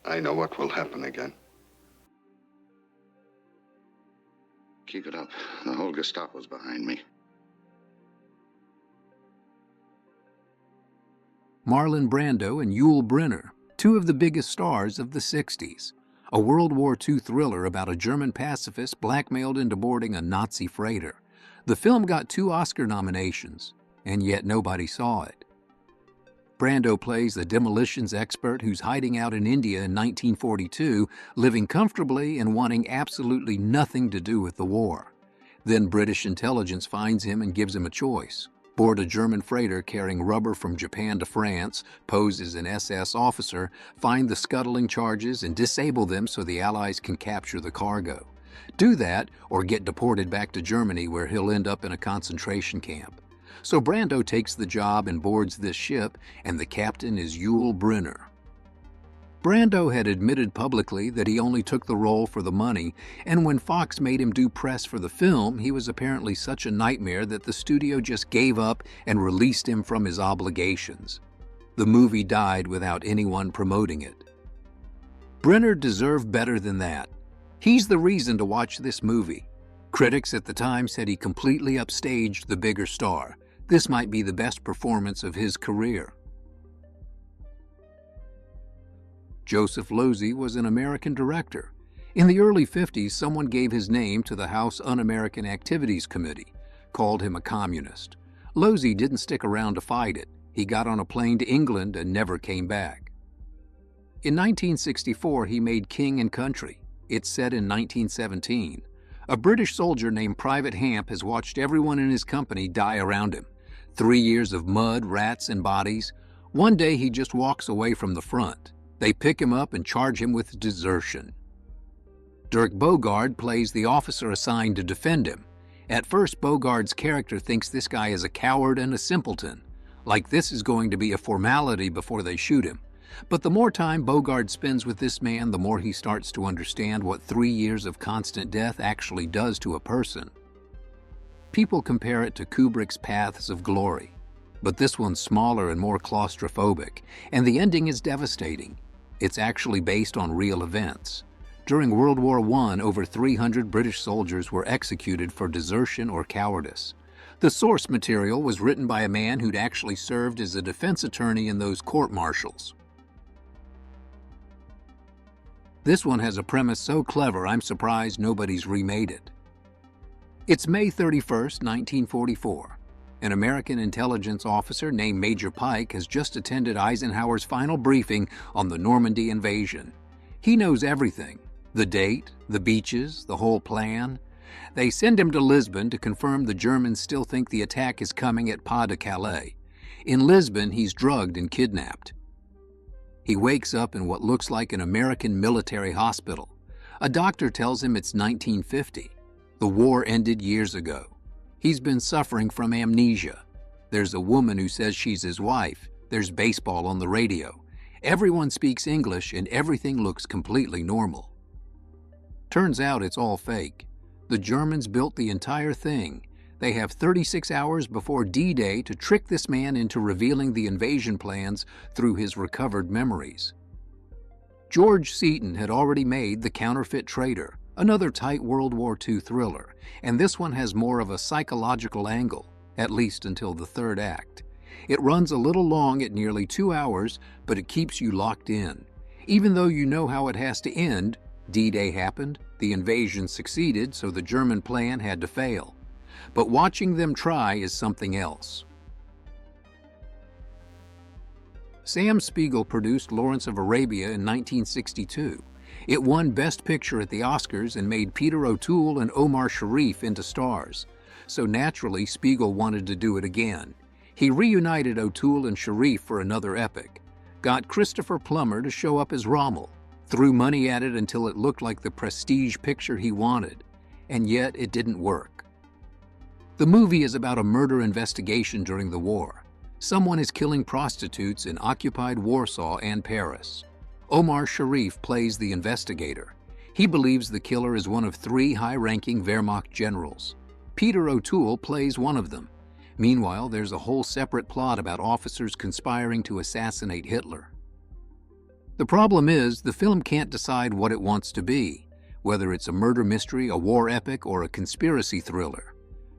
I know what will happen again. Keep it up. The whole Gestapo's behind me. Marlon Brando and Brynner, two of the biggest stars of the 60s. A World War II thriller about a German pacifist blackmailed into boarding a Nazi freighter. The film got 2 Oscar nominations, and yet nobody saw it. Brando plays the demolitions expert who's hiding out in India in 1942, living comfortably and wanting absolutely nothing to do with the war. Then British intelligence finds him and gives him a choice. Board a German freighter carrying rubber from Japan to France, pose as an SS officer, find the scuttling charges and disable them so the Allies can capture the cargo. Do that or get deported back to Germany where he'll end up in a concentration camp. So Brando takes the job and boards this ship, and the captain is Brynner. Brando had admitted publicly that he only took the role for the money, and when Fox made him do press for the film, he was apparently such a nightmare that the studio just gave up and released him from his obligations. The movie died without anyone promoting it. Brynner deserved better than that. He's the reason to watch this movie. Critics at the time said he completely upstaged the bigger star. This might be the best performance of his career. Joseph Losey was an American director. In the early 50s, someone gave his name to the House Un-American Activities Committee, called him a communist. Losey didn't stick around to fight it. He got on a plane to England and never came back. In 1964, he made King and Country. It's set in 1917. A British soldier named Private Hamp has watched everyone in his company die around him. 3 years of mud, rats, and bodies. One day he just walks away from the front. They pick him up and charge him with desertion. Dirk Bogarde plays the officer assigned to defend him. At first, Bogarde's character thinks this guy is a coward and a simpleton, like this is going to be a formality before they shoot him. But the more time Bogarde spends with this man, the more he starts to understand what 3 years of constant death actually does to a person. People compare it to Kubrick's Paths of Glory, but this one's smaller and more claustrophobic, and the ending is devastating. It's actually based on real events. During World War I, over 300 British soldiers were executed for desertion or cowardice. The source material was written by a man who'd actually served as a defense attorney in those court-martials. This one has a premise so clever I'm surprised nobody's remade it. It's May 31st, 1944. An American intelligence officer named Major Pike has just attended Eisenhower's final briefing on the Normandy invasion. He knows everything: the date, the beaches, the whole plan. They send him to Lisbon to confirm the Germans still think the attack is coming at Pas de Calais. In Lisbon, he's drugged and kidnapped. He wakes up in what looks like an American military hospital. A doctor tells him it's 1950. The war ended years ago. He's been suffering from amnesia. There's a woman who says she's his wife. There's baseball on the radio. Everyone speaks English and everything looks completely normal. Turns out it's all fake. The Germans built the entire thing. They have 36 hours before D-Day to trick this man into revealing the invasion plans through his recovered memories. George Seaton had already made The Counterfeit Traitor, another tight World War II thriller, and this one has more of a psychological angle, at least until the third act. It runs a little long at nearly 2 hours, but it keeps you locked in. Even though you know how it has to end, D-Day happened, the invasion succeeded, so the German plan had to fail. But watching them try is something else. Sam Spiegel produced Lawrence of Arabia in 1962. It won Best Picture at the Oscars and made Peter O'Toole and Omar Sharif into stars. So naturally, Spiegel wanted to do it again. He reunited O'Toole and Sharif for another epic, got Christopher Plummer to show up as Rommel, threw money at it until it looked like the prestige picture he wanted, and yet it didn't work. The movie is about a murder investigation during the war. Someone is killing prostitutes in occupied Warsaw and Paris. Omar Sharif plays the investigator. He believes the killer is one of 3 high-ranking Wehrmacht generals. Peter O'Toole plays one of them. Meanwhile, there's a whole separate plot about officers conspiring to assassinate Hitler. The problem is, the film can't decide what it wants to be, whether it's a murder mystery, a war epic, or a conspiracy thriller.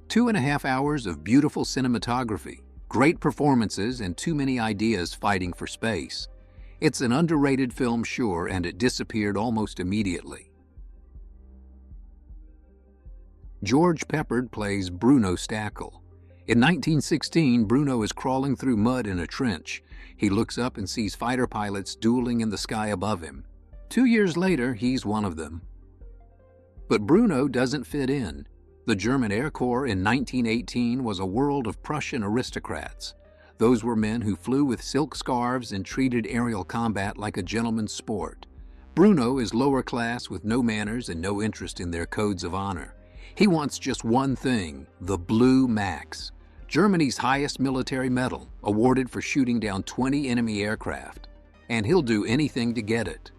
2.5 hours of beautiful cinematography, great performances, and too many ideas fighting for space. It's an underrated film, sure, and it disappeared almost immediately. George Peppard plays Bruno Stackel. In 1916, Bruno is crawling through mud in a trench. He looks up and sees fighter pilots dueling in the sky above him. 2 years later, he's one of them. But Bruno doesn't fit in. The German Air Corps in 1918 was a world of Prussian aristocrats. Those were men who flew with silk scarves and treated aerial combat like a gentleman's sport. Bruno is lower class with no manners and no interest in their codes of honor. He wants just one thing, the Blue Max, Germany's highest military medal, awarded for shooting down 20 enemy aircraft. And he'll do anything to get it.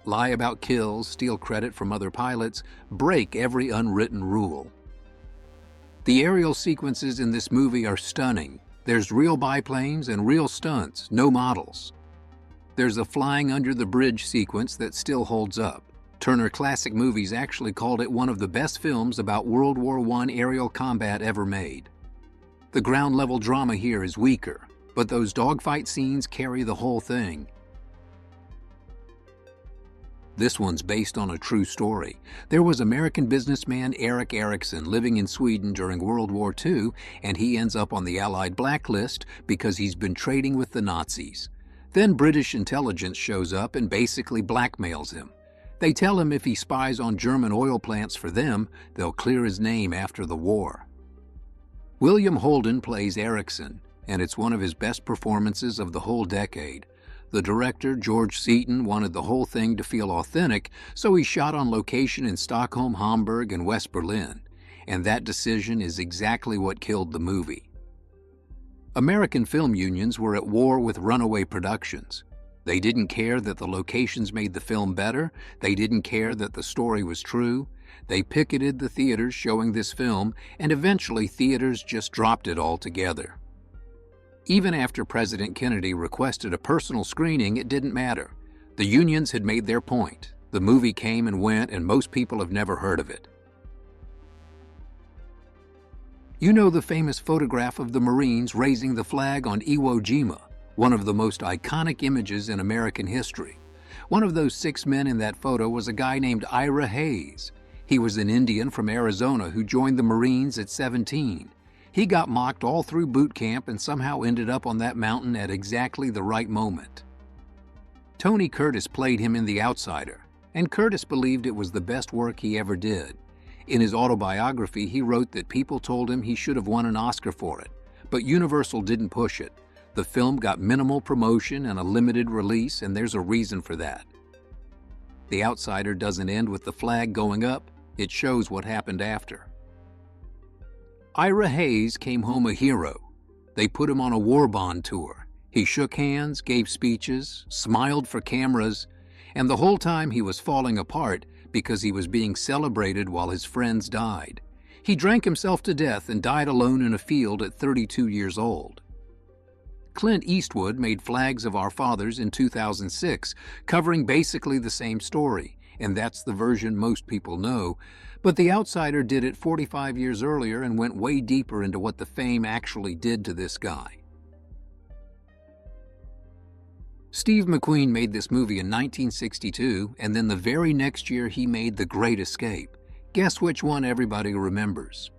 Lie about kills, steal credit from other pilots, break every unwritten rule. The aerial sequences in this movie are stunning. There's real biplanes and real stunts, no models. There's a flying under the bridge sequence that still holds up. Turner Classic Movies actually called it one of the best films about World War I aerial combat ever made. The ground-level drama here is weaker, but those dogfight scenes carry the whole thing. This one's based on a true story. There was American businessman Erik Erikson living in Sweden during World War II, and he ends up on the Allied blacklist because he's been trading with the Nazis. Then British intelligence shows up and basically blackmails him. They tell him if he spies on German oil plants for them, they'll clear his name after the war. William Holden plays Erikson, and it's one of his best performances of the whole decade. The director, George Seaton, wanted the whole thing to feel authentic, so he shot on location in Stockholm, Hamburg, and West Berlin. And that decision is exactly what killed the movie. American film unions were at war with runaway productions. They didn't care that the locations made the film better. They didn't care that the story was true. They picketed the theaters showing this film, and eventually theaters just dropped it altogether. Even after President Kennedy requested a personal screening, it didn't matter. The unions had made their point. The movie came and went, and most people have never heard of it. You know the famous photograph of the Marines raising the flag on Iwo Jima, one of the most iconic images in American history. One of those 6 men in that photo was a guy named Ira Hayes. He was an Indian from Arizona who joined the Marines at 17. He got mocked all through boot camp and somehow ended up on that mountain at exactly the right moment. Tony Curtis played him in The Outsider, and Curtis believed it was the best work he ever did. In his autobiography, he wrote that people told him he should have won an Oscar for it, but Universal didn't push it. The film got minimal promotion and a limited release, and there's a reason for that. The Outsider doesn't end with the flag going up, it shows what happened after. Ira Hayes came home a hero. They put him on a war bond tour. He shook hands, gave speeches, smiled for cameras, and the whole time he was falling apart because he was being celebrated while his friends died. He drank himself to death and died alone in a field at 32 years old. Clint Eastwood made Flags of Our Fathers in 2006, covering basically the same story, and that's the version most people know. But The Outsider did it 45 years earlier and went way deeper into what the fame actually did to this guy. Steve McQueen made this movie in 1962, and then the very next year he made The Great Escape. Guess which one everybody remembers?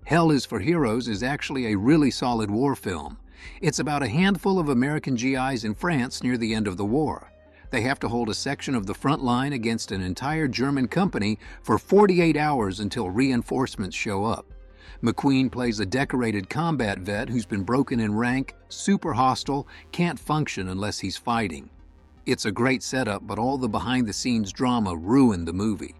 Hell is for Heroes is actually a really solid war film. It's about a handful of American GIs in France near the end of the war. They have to hold a section of the front line against an entire German company for 48 hours until reinforcements show up. McQueen plays a decorated combat vet who's been broken in rank, super hostile, can't function unless he's fighting. It's a great setup, but all the behind-the-scenes drama ruined the movie.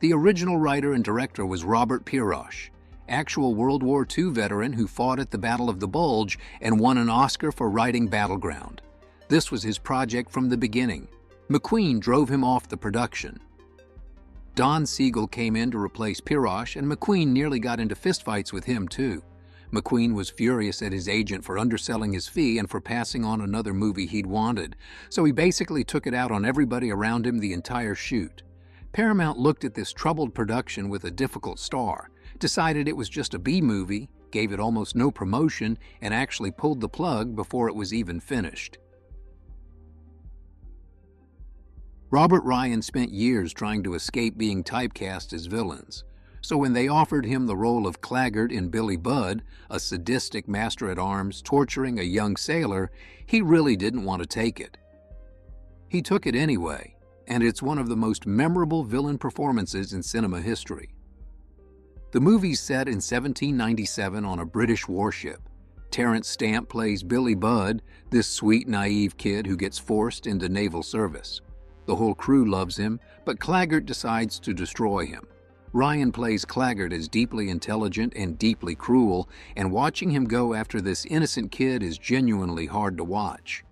The original writer and director was Robert Pirosh, actual World War II veteran who fought at the Battle of the Bulge and won an Oscar for writing Battleground. This was his project from the beginning. McQueen drove him off the production. Don Siegel came in to replace Pirosh, and McQueen nearly got into fistfights with him too. McQueen was furious at his agent for underselling his fee and for passing on another movie he'd wanted, so he basically took it out on everybody around him the entire shoot. Paramount looked at this troubled production with a difficult star, decided it was just a B-movie, gave it almost no promotion, and actually pulled the plug before it was even finished. Robert Ryan spent years trying to escape being typecast as villains, so when they offered him the role of Claggart in Billy Budd, a sadistic master-at-arms torturing a young sailor, he really didn't want to take it. He took it anyway, and it's one of the most memorable villain performances in cinema history. The movie's set in 1797 on a British warship. Terence Stamp plays Billy Budd, this sweet, naive kid who gets forced into naval service. The whole crew loves him, but Claggart decides to destroy him. Ryan plays Claggart as deeply intelligent and deeply cruel, and watching him go after this innocent kid is genuinely hard to watch.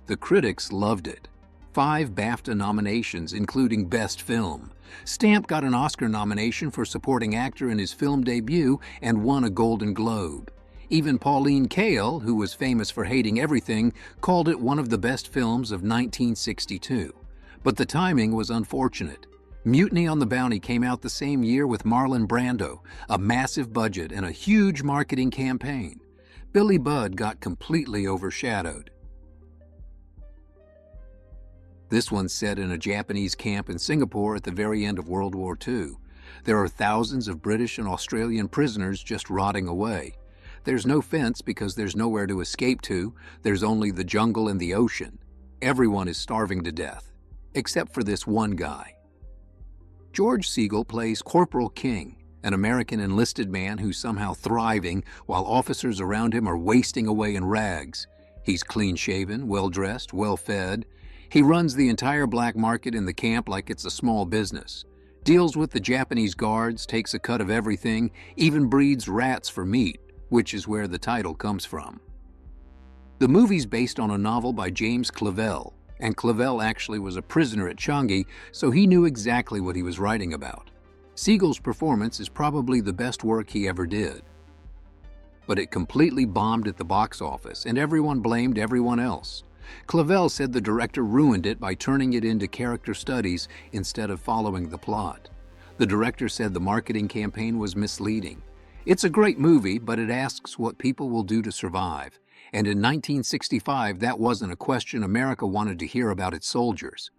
The critics loved it. 5 BAFTA nominations, including Best Film. Stamp got an Oscar nomination for supporting actor in his film debut and won a Golden Globe. Even Pauline Kael, who was famous for hating everything, called it one of the best films of 1962. But the timing was unfortunate. Mutiny on the Bounty came out the same year with Marlon Brando, a massive budget and a huge marketing campaign. Billy Budd got completely overshadowed. This one's set in a Japanese camp in Singapore at the very end of World War II. There are thousands of British and Australian prisoners just rotting away. There's no fence because there's nowhere to escape to. There's only the jungle and the ocean. Everyone is starving to death, except for this one guy. George Segal plays Corporal King, an American enlisted man who's somehow thriving while officers around him are wasting away in rags. He's clean-shaven, well-dressed, well-fed. He runs the entire black market in the camp like it's a small business, deals with the Japanese guards, takes a cut of everything, even breeds rats for meat, which is where the title comes from. The movie's based on a novel by James Clavell, and Clavell actually was a prisoner at Changi, so he knew exactly what he was writing about. Segal's performance is probably the best work he ever did. But it completely bombed at the box office, and everyone blamed everyone else. Clavell said the director ruined it by turning it into character studies instead of following the plot. The director said the marketing campaign was misleading. It's a great movie, but it asks what people will do to survive. And in 1965, that wasn't a question America wanted to hear about its soldiers.